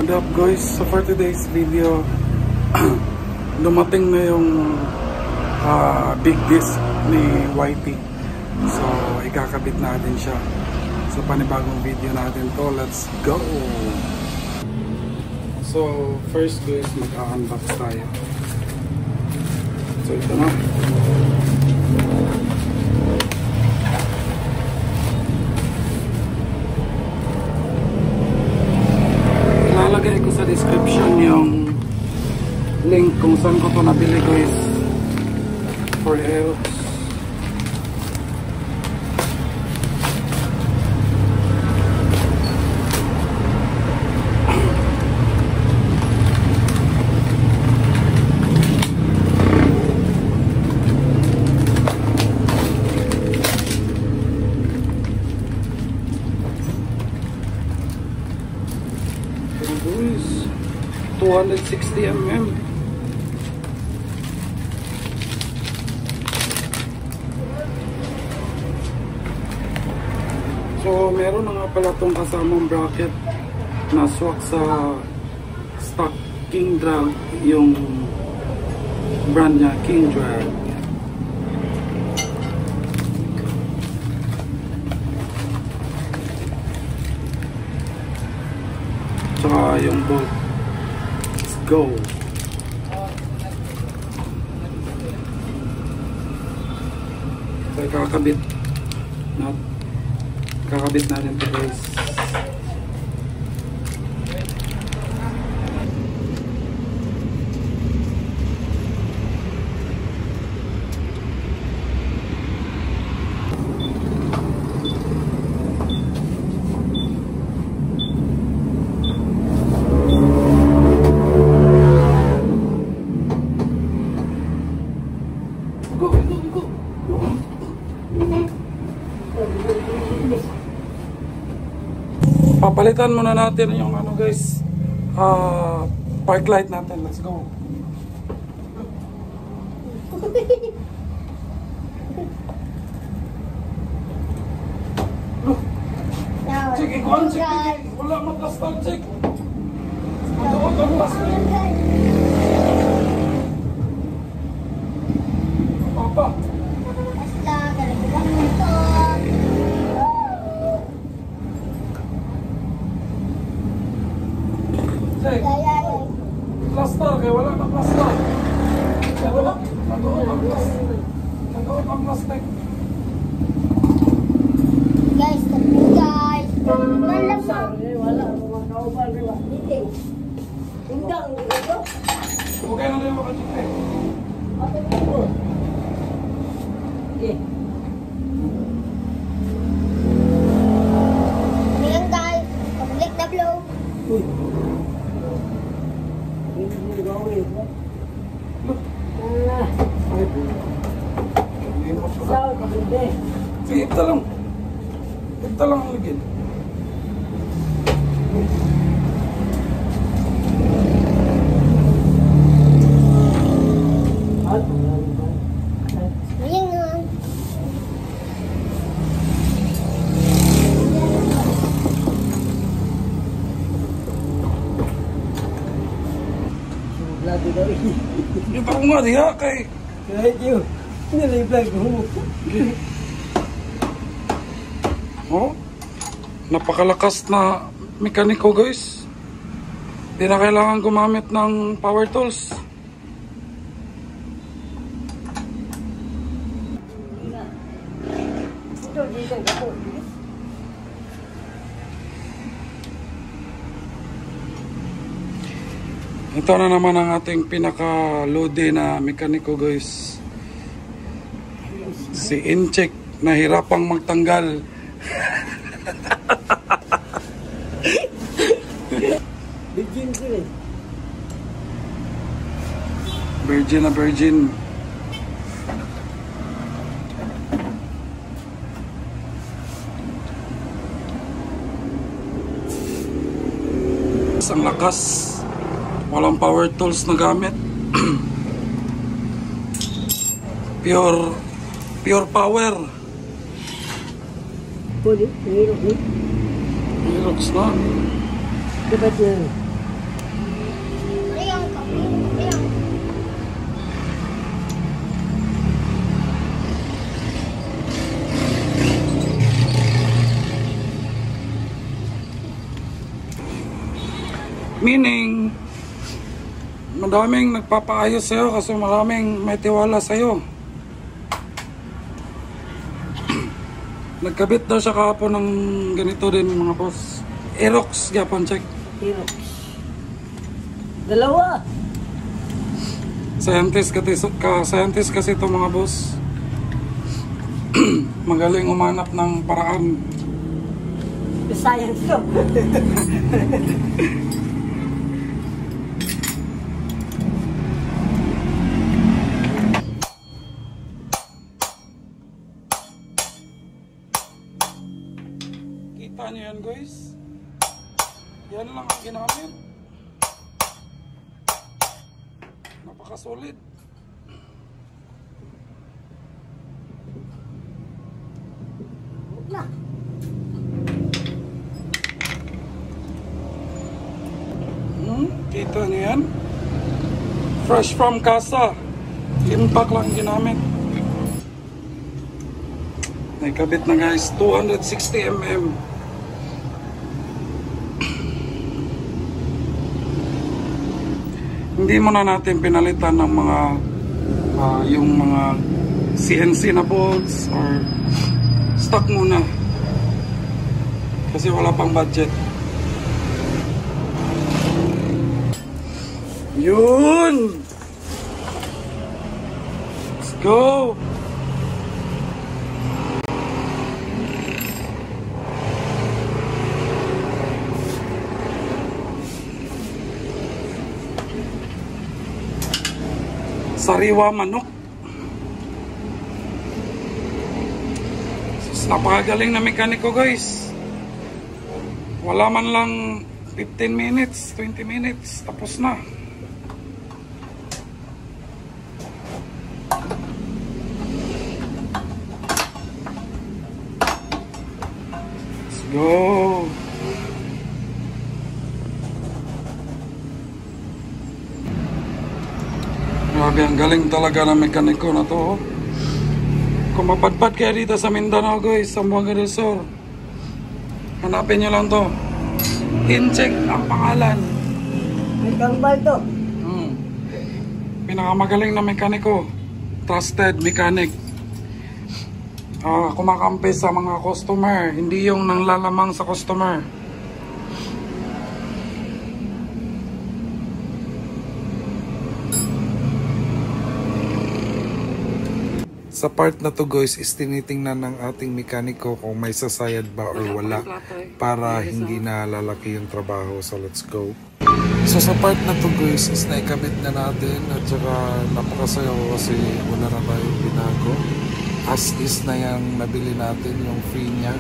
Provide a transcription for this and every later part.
What up guys, so for today's video dumating na yung big disc ni YT. So ikakabit natin siya sa panibagong video natin to. Let's go! So first guys, mag-unbox tayo. So ito na. Ilalagay ko sa description yung link kung saan ko ito nabili guys for help. Guys, 260 mm. So meron na nga pala itong kasamang bracket na swak sa stock King Drag, yung brand niya King Drag. Tsaka yung bolt. Let's go! So kakabit natin ito guys. Papalitan muna natin yung ano guys, park light natin. Let's go. Sige, iguan, sige. Wala maglastal, sige. Magawag ang plastic. Papa. Plaster, kaya wala na plaster. Nagawa ang plastic. Guys, guys. Wala. Okay na rin makachikte. Ayan guys, pag-click na blow. Sige, ito lang. Ito lang ang ligid. Ayan nga. Yung pa ko nga diha kay oh, napakalakas na mekaniko guys. Hindi na kailangan gumamit ng power tools. Ito na naman ang ating pinaka-lode na mekaniko guys. Si Incheck nahirapang magtanggal. Virgin na virgin. Ang lakas. Walang power tools na gamit. Pure power. Pwede, Hilux Hilux na. Dapat yan. Meaning, madaming nagpapaayos sa'yo kasi maraming may tiwala sa'yo. Nagkabit daw siya kahapon ng ganito din mga boss. Aerox, Japan check. Aerox. Dalawa. Scientist kasi ito mga boss. Magaling umanap ng paraan. Science ko. Kita niyo yan guys. Yan lang ang ginamit. Napakasolid. Na. Kita niyo yan. Fresh from casa. Impact lang ginamit. Naikabit na guys. 260 mm. Hindi muna natin pinalitan ng mga yung mga CNC na bolts or stock muna kasi wala pang budget. Yun! Let's go! Sariwa manok. Napakagaling na mekaniko guys. Wala man lang 15 minutes, 20 minutes, tapos na. Let's go. Grabe, ang galing talaga ng mekaniko na to. Kung mapadpad kayo dito sa Mindanao guys, Zamboanga del Sur, hanapin nyo lang to. Incheck ang pangalan. May kambal to. Pinakamagaling na mekaniko. Trusted mechanic. Kumakampi sa mga customer, hindi yung nanglalamang sa customer. Sa part na to guys is tinitingnan ng ating mekaniko kung may sasayad ba or wala para hindi na lalaki yung trabaho. So let's go. So sa part na to guys is naikabit na natin at saka napakasaya ko kasi wala na tayong binago. As is na yung nabili natin yung free niya.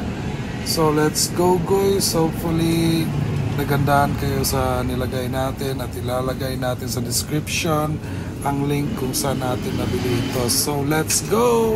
So let's go guys. Hopefully nagandahan kayo sa nilagay natin at ilalagay natin sa description ang link kung saan natin nabili ito. So let's go!